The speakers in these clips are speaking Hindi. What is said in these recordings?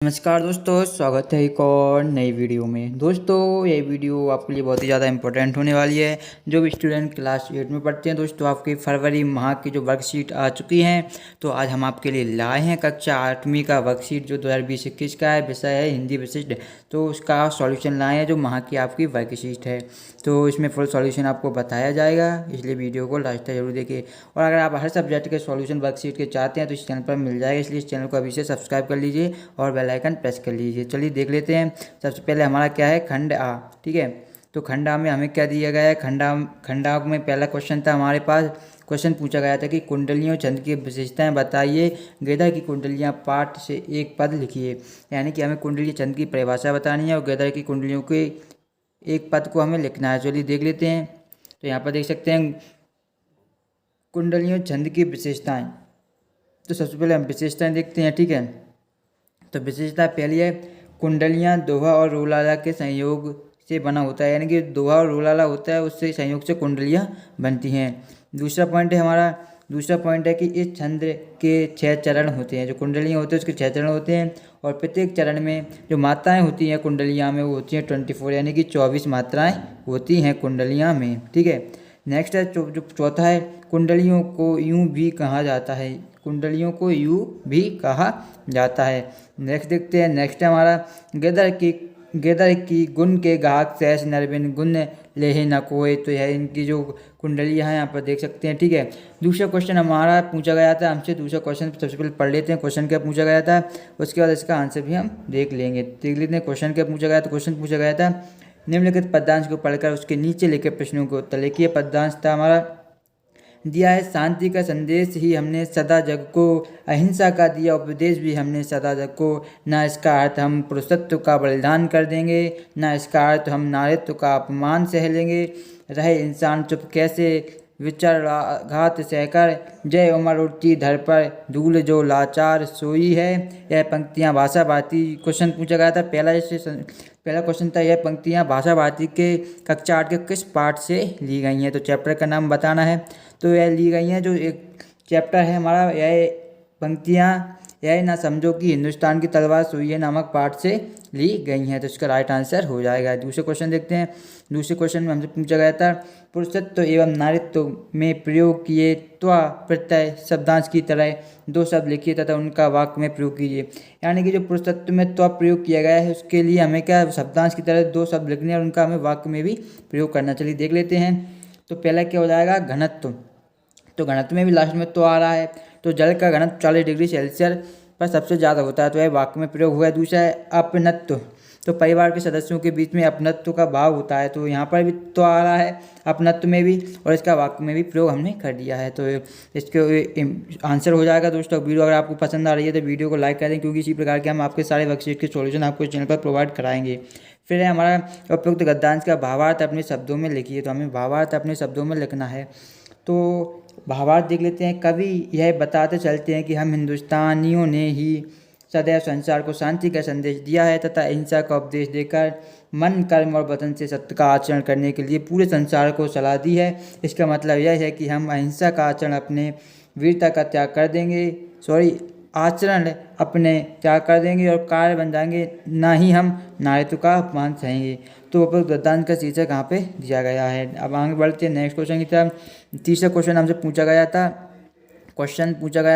नमस्कार दोस्तों, स्वागत है एक और नई वीडियो में। दोस्तों ये वीडियो आपके लिए बहुत ही ज़्यादा इंपॉर्टेंट होने वाली है। जो भी स्टूडेंट क्लास 8 में पढ़ते हैं दोस्तों, आपकी फरवरी माह की जो वर्कशीट आ चुकी हैं, तो आज हम आपके लिए लाए हैं कक्षा 8वीं का वर्कशीट जो 2020-21 का है। विषय है हिंदी विशिष्ट, तो उसका सॉल्यूशन लाए हैं जो माह की आपकी वर्कशीट है। तो इसमें फुल सॉल्यूशन आपको बताया जाएगा, इसलिए वीडियो को लास्ट तक जरूर देखिए। और अगर आप हर सब्जेक्ट के सॉल्यूशन वर्कशीट के चाहते हैं तो इस चैनल पर मिल जाएगा, इसलिए इस चैनल को अभी से सब्सक्राइब कर लीजिए और बेल आइकन प्रेस कर लीजिए। चलिए देख लेते हैं। सबसे पहले हमारा क्या है, खंड आ। ठीक है, तो खंड आ में हमें क्या दिया गया है। खंड आ में पहला क्वेश्चन था हमारे पास। क्वेश्चन पूछा गया था कि कुंडलियों छंद की विशेषताएं बताइए। गेदर की कुंडलियां पाठ से एक पद लिखिए। यानी कि हमें कुंडली छंद की परिभाषा बतानी है और गेदर की कुंडलियों के एक पद को हमें लिखना है। चलिए देख लेते हैं। तो यहाँ पर देख सकते हैं कुंडलियों छंद की विशेषताएं। तो सबसे पहले हम विशेषताएं देखते हैं। ठीक है, तो विशेषता पहली है, कुंडलियां दोहा और रोलाला के संयोग से बना होता है। यानी कि दोहा और रोलाला होता है, उससे संयोग से कुंडलियां बनती हैं। दूसरा पॉइंट है कि इस छंद के 6 चरण होते हैं। जो कुंडलियां होती हैं उसके 6 चरण होते हैं और प्रत्येक चरण में जो मात्राएं होती हैं कुंडलियां में वो होती हैं 24, यानी कि 24 मात्राएं होती हैं कुंडलियां में। ठीक है, नेक्स्ट है जो चौथा है, कुंडलियों को यूं भी कहा जाता है। कुंडलियों को यूं भी कहा जाता है। नेक्स्ट देखते हैं। नेक्स्ट है हमारा, गेदर की गुण के गाहक सहस नरबिन गुण लेहे न कोय। तो यह इनकी जो कुंडलियां हैं यहाँ पर देख सकते हैं। ठीक है, दूसरा क्वेश्चन हमारा पूछा गया था हमसे। दूसरा क्वेश्चन सबसे पहले पढ़ लेते हैं, क्वेश्चन क्या पूछा गया था, उसके बाद इसका आंसर भी हम देख लेते हैं। क्वेश्चन क्या पूछा गया था। क्वेश्चन पूछा गया था, निम्नलिखित पद्यांश को पढ़कर उसके नीचे लिखे प्रश्नों को उत्तर लिखिए। पद्यांश था हमारा दिया है, शांति का संदेश ही हमने सदा जग को, अहिंसा का दिया उपदेश भी हमने सदा जग को। ना इसका अर्थ हम पुरुषत्व का बलिदान कर देंगे, ना इसका अर्थ हम नारित्व का अपमान सह लेंगे। रहे इंसान चुप कैसे विचाराघात सहकर, जय उमर उठती धर पर धूल जो लाचार सोई है। यह पंक्तियाँ भाषा भारती क्वेश्चन पूछा गया था। पहला क्वेश्चन था, यह पंक्तियाँ भाषा भारती के कक्षा 8 के किस पाठ से ली गई हैं। तो चैप्टर का नाम बताना है। तो यह ली गई हैं, जो एक चैप्टर है हमारा, यह पंक्तियाँ यह ना समझो कि हिंदुस्तान की तलवार सुई है नामक पाठ से ली गई हैं। तो इसका राइट आंसर हो जाएगा। दूसरे क्वेश्चन देखते हैं। दूसरे क्वेश्चन में हमसे पूछा गया था, पुरुषत्व एवं नारित्व में प्रयोग किए त्वा प्रत्यय शब्दांश की तरह 2 शब्द लिखिए तथा उनका वाक्य में प्रयोग कीजिए। यानी कि जो पुरुषत्व में त्वा प्रयोग किया गया है उसके लिए हमें क्या शब्दांश की तरह 2 शब्द लिखने और उनका हमें वाक्य में भी प्रयोग करना। चलिए देख लेते हैं। तो पहला क्या हो जाएगा, घनत्व। तो घनत्व में भी लास्ट में तो आ रहा है। तो जल का घनत्व 40 डिग्री सेल्सियस पर सबसे ज़्यादा होता है, तो यह वाक्य में प्रयोग हुआ है। दूसरा है अपनत्व। तो परिवार के सदस्यों के बीच में अपनत्व का भाव होता है, तो यहाँ पर भी तो आ रहा है अपनत्व में भी, और इसका वाक्य में भी प्रयोग हमने कर दिया है। तो इसके आंसर हो जाएगा। दोस्तों वीडियो अगर आपको पसंद आ रही है तो वीडियो को लाइक कर दें, क्योंकि इसी प्रकार के हम आपके सारे वर्कशीट के सॉल्यूशन आपको इस चैनल पर प्रोवाइड कराएंगे। फिर है हमारा उपयुक्त गद्यांश का भावार्थ अपने शब्दों में लिखिए। तो हमें भावार्थ अपने शब्दों में लिखना है। तो भावार्थ देख लेते हैं। कवि यह बताते चलते हैं कि हम हिंदुस्तानियों ने ही सदैव संसार को शांति का संदेश दिया है तथा अहिंसा का उपदेश देकर मन कर्म और वतन से सत्य का आचरण करने के लिए पूरे संसार को सलाह दी है। इसका मतलब यह है कि हम अहिंसा का आचरण अपने वीरता का त्याग कर देंगे, आचरण अपने त्याग कर देंगे और कार्य बन जाएंगे, ना ही हम नारित्व का अपमान सहेंगे। तो उपयुक्त गद्यांश का शीर्षक यहाँ पे दिया गया है। अब आगे बढ़ते हैं नेक्स्ट क्वेश्चन की तरफ। तीसरा क्वेश्चन हमसे पूछा गया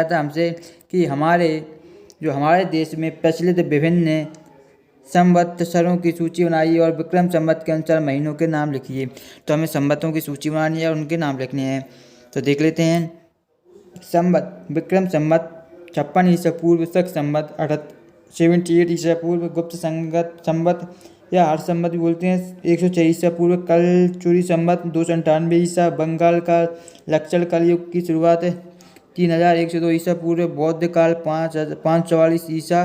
था हमसे कि हमारे देश में प्रचलित विभिन्न संवत्सरों की सूची बनाइए और विक्रम संवत के अनुसार महीनों के नाम लिखिए। तो हमें संवतों की सूची बनानी है और उनके नाम लिखने हैं। तो देख लेते हैं। संवत, विक्रम संवत 56 ईसा पूर्व, शक संवत 78 ईसा पूर्व, गुप्त संवत या हर्ष संवत भी बोलते हैं 106 ईसा पूर्व, कलचुरी संवत 298 ईसा, बंगाल का लक्षण कलयुग की शुरुआत 3102 ईसा पूर्व, बौद्ध काल 544 ईसा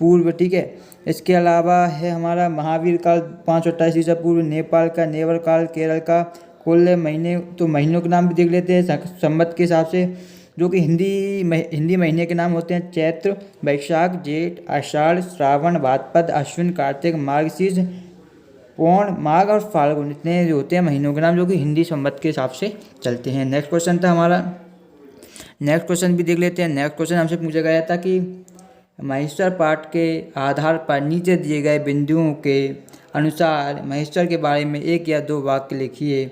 पूर्व। ठीक है, इसके अलावा है हमारा महावीर काल 528 ईसा पूर्व, नेपाल का नेवर काल, केरल का कुल महीने। तो महीनों के नाम भी देख लेते हैं संवत के हिसाब से, जो कि हिंदी महीने के नाम होते हैं चैत्र, वैशाख, जेठ, आषाढ़, श्रावण, भाद्रपद, अश्विन, कार्तिक, मार्गशीर्ष, पौष, माघ और फाल्गुन। इतने जो होते हैं महीनों के नाम जो कि हिंदी संवत के हिसाब से चलते हैं। नेक्स्ट क्वेश्चन था हमारा। नेक्स्ट क्वेश्चन भी देख लेते हैं। नेक्स्ट क्वेश्चन हमसे पूछा गया था कि महेश्वर पाठ के आधार पर नीचे दिए गए बिंदुओं के अनुसार महेश्वर के बारे में 1 या 2 वाक्य लिखिए।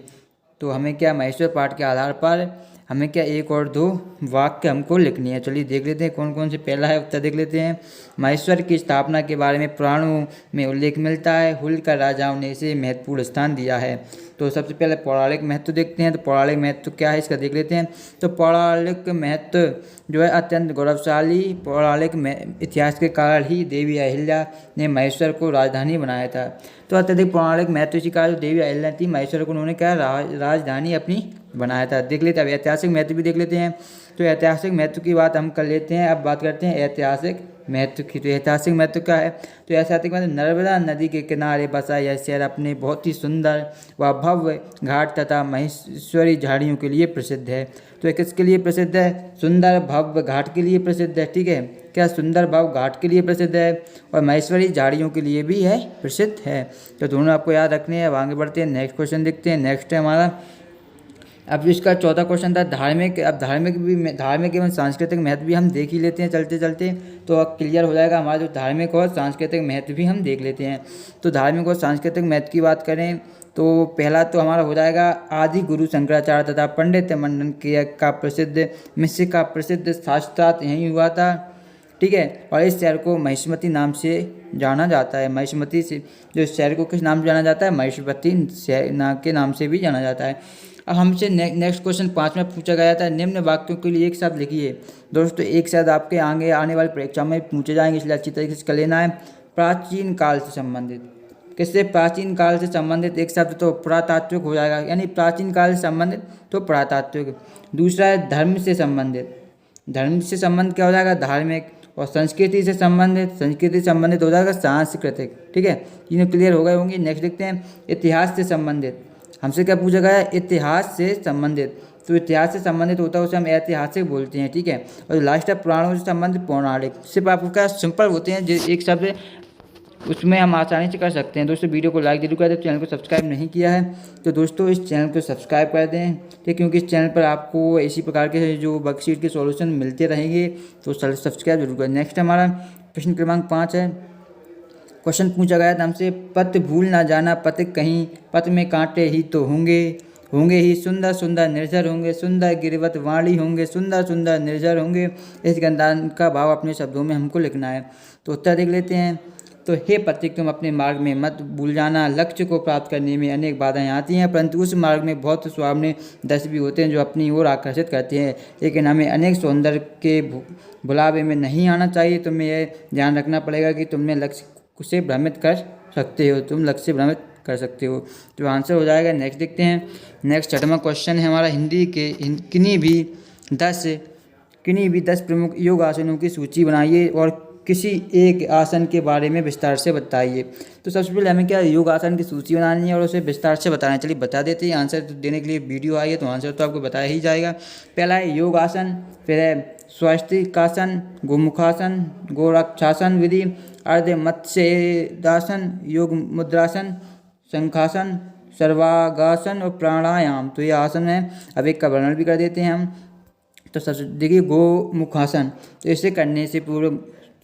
तो हमें क्या महेश्वर पाठ के आधार पर हमें क्या 1 और 2 वाक्य हमको लिखनी है। चलिए देख लेते हैं कौन कौन से। पहला है उत्तर देख लेते हैं। महेश्वर की स्थापना के बारे में पुराणों में उल्लेख मिलता है। होलिका राजाओं ने इसे महत्वपूर्ण स्थान दिया है। तो सबसे पहले पौराणिक महत्व देखते हैं। तो पौराणिक महत्व क्या है इसका देख लेते हैं। तो पौराणिक महत्व जो है अत्यंत गौरवशाली पौराणिक इतिहास के कारण ही देवी अहिल्या ने महेश्वर को राजधानी बनाया था। तो अत्यधिक पौराणिक महत्व इसी कारण देवी अहिल्या थी, महेश्वर को उन्होंने क्या राजधानी अपनी बनाया था। देख लेते हैं अब ऐतिहासिक महत्व भी देख लेते हैं। तो ऐतिहासिक महत्व की बात हम कर लेते हैं। अब बात करते हैं ऐतिहासिक महत्व की। तो ऐतिहासिक महत्व क्या है। तो ऐतिहासिक महत्व नर्मदा नदी के किनारे बसा यह शहर अपने बहुत ही सुंदर व भव्य घाट तथा महेश्वरी झाड़ियों के लिए प्रसिद्ध है। तो किसके लिए प्रसिद्ध है। सुंदर भव्य घाट के लिए प्रसिद्ध है। ठीक है, क्या सुंदर भव्य घाट के लिए प्रसिद्ध है और महेश्वरी झाड़ियों के लिए भी है प्रसिद्ध है। तो दोनों आपको याद रखने हैं। अब आगे बढ़ते हैं, नेक्स्ट क्वेश्चन देखते हैं। नेक्स्ट है हमारा, अब इसका चौथा क्वेश्चन था धार्मिक। अब धार्मिक एवं सांस्कृतिक महत्व भी हम देख ही लेते हैं चलते चलते, तो अब क्लियर हो जाएगा हमारा जो धार्मिक और सांस्कृतिक महत्व भी हम देख लेते हैं। तो धार्मिक और सांस्कृतिक महत्व की बात करें तो पहला तो हमारा हो जाएगा आदि गुरु शंकराचार्य तथा पंडित मंडन का प्रसिद्ध मिश्र का प्रसिद्ध शास्त्रार्थ यहीं हुआ था। ठीक है, और इस शहर को महिष्मती नाम से जाना जाता है। महिष्मती से जो शहर को किस नाम से जाना जाता है, महिष्मती के नाम से भी जाना जाता है। अब हमसे नेक्स्ट क्वेश्चन 5 में पूछा गया था, निम्न वाक्यों के लिए एक शब्द लिखिए। दोस्तों एक शब्द आपके आगे आने वाली परीक्षा में पूछे जाएंगे, इसलिए अच्छी तरीके से कर लेना है। प्राचीन काल से संबंधित, किससे प्राचीन काल से संबंधित एक शब्द तो पुरातात्विक हो जाएगा, यानी प्राचीन काल से संबंधित तो पुरातात्विक। दूसरा है धर्म से संबंधित, धर्म से संबंध क्या हो जाएगा धार्मिक। और संस्कृति से संबंधित हो जाएगा सांस्कृतिक। ठीक है, तीनों क्लियर हो गए होंगे। नेक्स्ट देखते हैं इतिहास से संबंधित, हमसे क्या पूछा गया है इतिहास से संबंधित। तो इतिहास से संबंधित होता है उसे हम ऐतिहासिक बोलते हैं। ठीक है, और लास्ट है पुराणों से संबंधित पौराणिक। सिर्फ आपको क्या सिंपल होते हैं, जो एक शब्द उसमें हम आसानी से कर सकते हैं। दोस्तों वीडियो को लाइक जरूर कर दें, चैनल को सब्सक्राइब नहीं किया है तो दोस्तों इस चैनल को सब्सक्राइब कर दें। ठीक, क्योंकि इस चैनल पर आपको इसी प्रकार के जो वर्कशीट के सॉल्यूशन मिलते रहेंगे, तो सब्सक्राइब जरूर करें। नेक्स्ट हमारा प्रश्न क्रमांक 5 है। क्वेश्चन पूछा गया था हमसे, पत्र भूल ना जाना पत्र कहीं, पत्र में कांटे ही तो होंगे ही, सुंदर सुंदर निर्झर होंगे, सुंदर गिरवत वाणी होंगे, सुंदर सुंदर निर्झर होंगे। इस गंधान का भाव अपने शब्दों में हमको लिखना है। तो उत्तर देख लेते हैं। तो हे पथिक, तुम अपने मार्ग में मत भूल जाना। लक्ष्य को प्राप्त करने में अनेक बाधाएं आती हैं, परंतु उस मार्ग में बहुत सुहावने दृश्य भी होते हैं जो अपनी ओर आकर्षित करते हैं। लेकिन हमें अनेक सौंदर्य के भुलावे में नहीं आना चाहिए। तुम्हें यह ध्यान रखना पड़ेगा कि तुमने लक्ष्य से भ्रमित कर सकते हो, तुम लक्ष्य से भ्रमित कर सकते हो। तो आंसर हो जाएगा। नेक्स्ट देखते हैं। नेक्स्ट 6वां क्वेश्चन है हमारा, हिंदी के किन्हीं भी 10 प्रमुख योग आसनों की सूची बनाइए और किसी एक आसन के बारे में विस्तार से बताइए। तो सबसे पहले हमें क्या योग आसन की सूची बनानी है और उसे विस्तार से बताना है। चलिए बता देते हैं। आंसर देने के लिए वीडियो आई है तो आंसर तो आपको बताया ही जाएगा। पहला है योग आसन, फिर है स्वास्तिकासन, गोमुखासन, गोरक्षासन विधि, अर्ध मत्स्यदासन, योग मुद्रासन, शंखासन, सर्वागासन और प्राणायाम। तो ये आसन है। अब एक का वर्णन भी कर देते हैं हम। तो सबसे देखिए गोमुखासन, तो इसे करने से पूर्व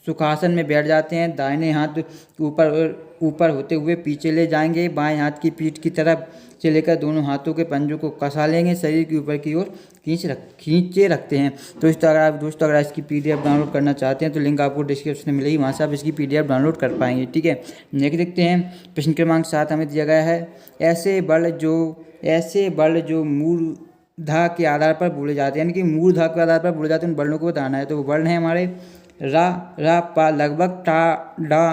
सुखासन में बैठ जाते हैं। दाहिने हाथ ऊपर होते हुए पीछे ले जाएंगे, बाएं हाथ की पीठ की तरफ से लेकर दोनों हाथों के पंजों को कसा लेंगे, शरीर के ऊपर की ओर खींचे रखते हैं। तो इस तरह दोस्तों अगर इसकी PDF डाउनलोड करना चाहते हैं तो लिंक आपको डिस्क्रिप्शन में मिलेगी, वहाँ से आप इसकी PDF डाउनलोड कर पाएंगे। ठीक है, नेक्स्ट देखते हैं। प्रश्न क्रमांक 7 हमें दिया गया है, ऐसे बल जो मूर्धा के आधार पर बोले जाते हैं, यानी कि मूर्धा के आधार पर बोले जाते हैं, उन वर्णों को बताना है। तो वो वर्ण है हमारे रा पा, लगभग टा डा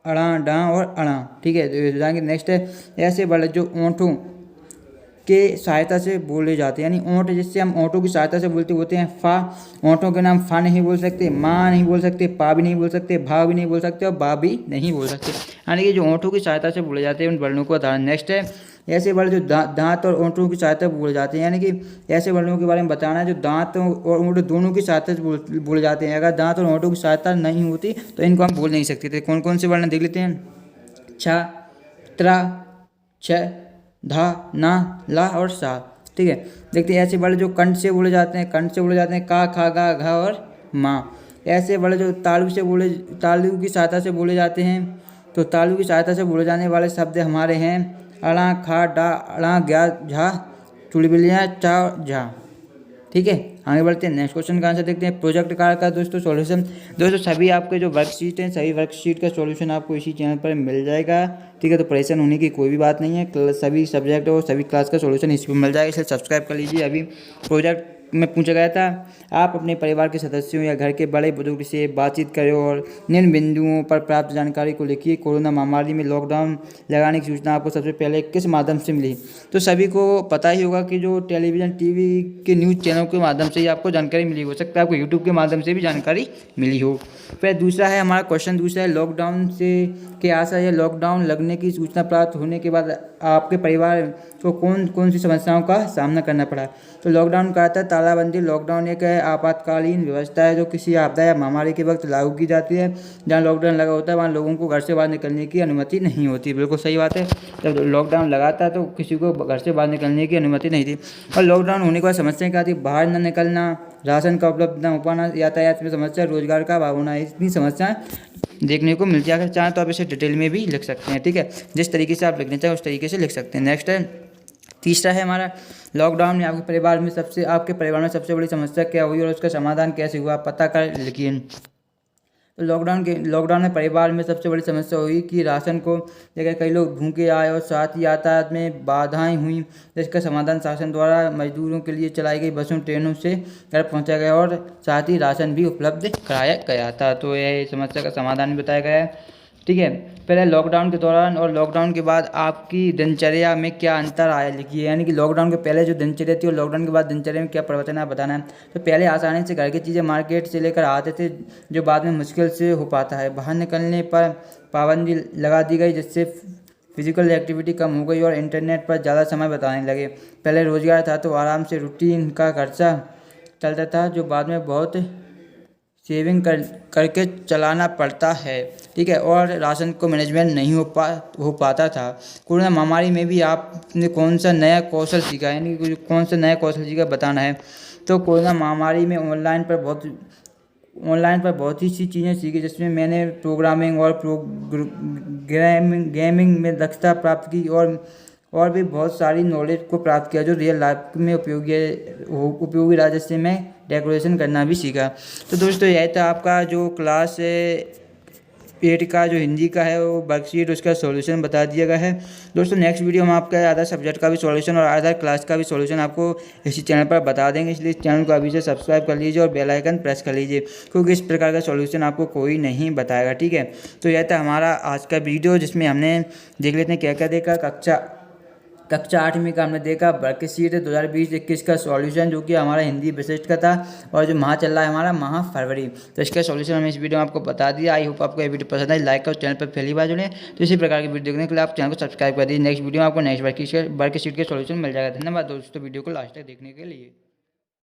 अड़ा डा और अड़ा। ठीक है, तो जाएंगे। नेक्स्ट है ऐसे वर्ड जो ओंठों के सहायता से बोले जाते हैं, यानी ओंठ जिससे हम ओंठों की सहायता से बोलते होते हैं। फा, ओंठों के नाम फा नहीं बोल सकते, माँ नहीं बोल सकते, पा भी नहीं बोल सकते, भा भी नहीं बोल सकते और बा भी नहीं बोल सकते, यानी कि जो ओंठों की सहायता से बोले जाते हैं उन वर्णों को उदाहरण। नेक्स्ट है ऐसे वर्ण जो दांत और ओंठों की सहायता से बोले जाते हैं, यानी कि ऐसे वर्णों के बारे में बताना है जो दांत और ओंठ दोनों की सहायता से बोले जाते हैं। अगर दांत और ओंठों की सहायता नहीं होती तो इनको हम बोल नहीं सकते थे। कौन कौन से वर्ण देख लेते हैं। छ, त्रा, छ, धा, ना, ला और सा। ठीक है, देखते हैं ऐसे वर्ड जो कंठ से बोले जाते हैं, का, खा, गा, घा और माँ। ऐसे वर्ड जो तालु की सहायता से बोले जाते हैं। तो तालु की सहायता से बोले जाने वाले शब्द हमारे हैं अड़ा, खा, डा, अड़ा, ग्या, झा, चुड़बिलियाँ, चा, झा। ठीक है, आगे बढ़ते हैं, नेक्स्ट क्वेश्चन का आंसर देखते हैं। प्रोजेक्ट कार्ड का दोस्तों सॉल्यूशन, दोस्तों सभी आपके जो वर्कशीट हैं सभी वर्कशीट का सॉल्यूशन आपको इसी चैनल पर मिल जाएगा। ठीक है, तो परेशान होने की कोई भी बात नहीं है, सभी सब्जेक्ट और सभी क्लास का सॉल्यूशन इसी पर मिल जाएगा, इसलिए सब्सक्राइब कर लीजिए। अभी प्रोजेक्ट में पूछा गया था आप अपने परिवार के सदस्यों या घर के बड़े बुजुर्ग से बातचीत करें और निम्न बिंदुओं पर प्राप्त जानकारी को लिखिए। कोरोना महामारी में लॉकडाउन लगाने की सूचना आपको सबसे पहले किस माध्यम से मिली? तो सभी को पता ही होगा कि जो टेलीविज़न टीवी के न्यूज़ चैनल के माध्यम से ही आपको जानकारी मिली, हो सकता है आपको यूट्यूब के माध्यम से भी जानकारी मिली हो। फिर दूसरा है हमारा क्वेश्चन, दूसरा है लॉकडाउन से के आशा या लॉकडाउन लगने की सूचना प्राप्त होने के बाद आपके परिवार को कौन कौन सी समस्याओं का सामना करना पड़ा? तो लॉकडाउन का आता है तालाबंदी। लॉकडाउन एक आपातकालीन व्यवस्था है जो किसी आपदा या महामारी के वक्त लागू की जाती है। जहाँ लॉकडाउन लगा होता है वहाँ लोगों को घर से बाहर निकलने की अनुमति नहीं होती। बिल्कुल सही बात है, जब लॉकडाउन लगा था तो किसी को घर से बाहर निकलने की अनुमति नहीं थी। और लॉकडाउन होने के बाद समस्या क्या थी? बाहर न निकलना, राशन का उपलब्ध न हो पाना, यातायात में समस्या, रोजगार का अभाव होना, इतनी समस्याएं देखने को मिलती है। अगर चाहें तो आप इसे डिटेल में भी लिख सकते हैं। ठीक है, जिस तरीके से आप लिखना चाहें उस तरीके से लिख सकते हैं। नेक्स्ट है, तीसरा है हमारा लॉकडाउन में आपके परिवार में सबसे बड़ी समस्या क्या हुई और उसका समाधान कैसे हुआ, आप पता कर लिखिए। तो लॉकडाउन में परिवार में सबसे बड़ी समस्या हुई कि राशन को लेकर कई लोग भूखे आए और साथ ही यातायात में बाधाएं हुई। जिसका समाधान शासन द्वारा मजदूरों के लिए चलाई गई बसों ट्रेनों से घर पहुंचाया गया और साथ ही राशन भी उपलब्ध कराया गया था। तो यह समस्या का समाधान भी बताया गया है। ठीक है, पहले लॉकडाउन के दौरान और लॉकडाउन के बाद आपकी दिनचर्या में क्या अंतर आया लिखिए। यानी कि लॉकडाउन के पहले जो दिनचर्या थी और लॉकडाउन के बाद दिनचर्या में क्या परिवर्तन है बताना है। तो पहले आसानी से घर की चीज़ें मार्केट से लेकर आते थे जो बाद में मुश्किल से हो पाता है। बाहर निकलने पर पाबंदी लगा दी गई जिससे फिजिकल एक्टिविटी कम हो गई और इंटरनेट पर ज़्यादा समय बिताने लगे। पहले रोजगार था तो आराम से रूटीन का खर्चा चलता था जो बाद में बहुत सेविंग करके चलाना पड़ता है। ठीक है, और राशन को मैनेजमेंट नहीं हो पाता था। कोरोना महामारी में भी आपने कौन सा नया कौशल सीखा, यानी कि कौन सा नया कौशल सीखा बताना है। तो कोरोना महामारी में ऑनलाइन पर बहुत ही सी चीज़ें सीखी जिसमें मैंने प्रोग्रामिंग और गेमिंग में दक्षता प्राप्त की और भी बहुत सारी नॉलेज को प्राप्त किया जो रियल लाइफ में उपयोगी रहा, जिससे मैं डेकोरेशन करना भी सीखा। तो दोस्तों यह था आपका जो क्लास 8 का जो हिंदी का है वो वर्कशीट, उसका सॉल्यूशन बता दिया गया है। दोस्तों नेक्स्ट वीडियो हम आपका अदर सब्जेक्ट का भी सॉल्यूशन और अदर क्लास का भी सॉल्यूशन आपको इसी चैनल पर बता देंगे, इसलिए इस चैनल को अभी से सब्सक्राइब कर लीजिए और बेल आइकन प्रेस कर लीजिए क्योंकि इस प्रकार का सॉल्यूशन आपको कोई नहीं बताएगा। ठीक है, तो यह था हमारा आज का वीडियो जिसमें हमने देख लेते हैं क्या क्या देखा। कक्षा 8वीं का हमने देखा वर्कशीट 2020-21 का सॉल्यूशन जो कि हमारा हिंदी विशिष्ट का था और जो माह चल रहा है हमारा माह फरवरी, तो इसका सॉल्यूशन हमने इस वीडियो में आपको बता दिया। आई होप आपको ये वीडियो पसंद आई, लाइक और चैनल पर पहली बार जुड़े तो इसी प्रकार की वीडियो देखने के लिए आप चैनल को सब्सक्राइब कर दीजिए। नेक्स्ट वीडियो में आपको नेक्स्ट वर्कशीट के सॉल्यूशन मिल जाएगा। धन्यवाद दोस्तों वीडियो को लास्ट तक देखने के लिए।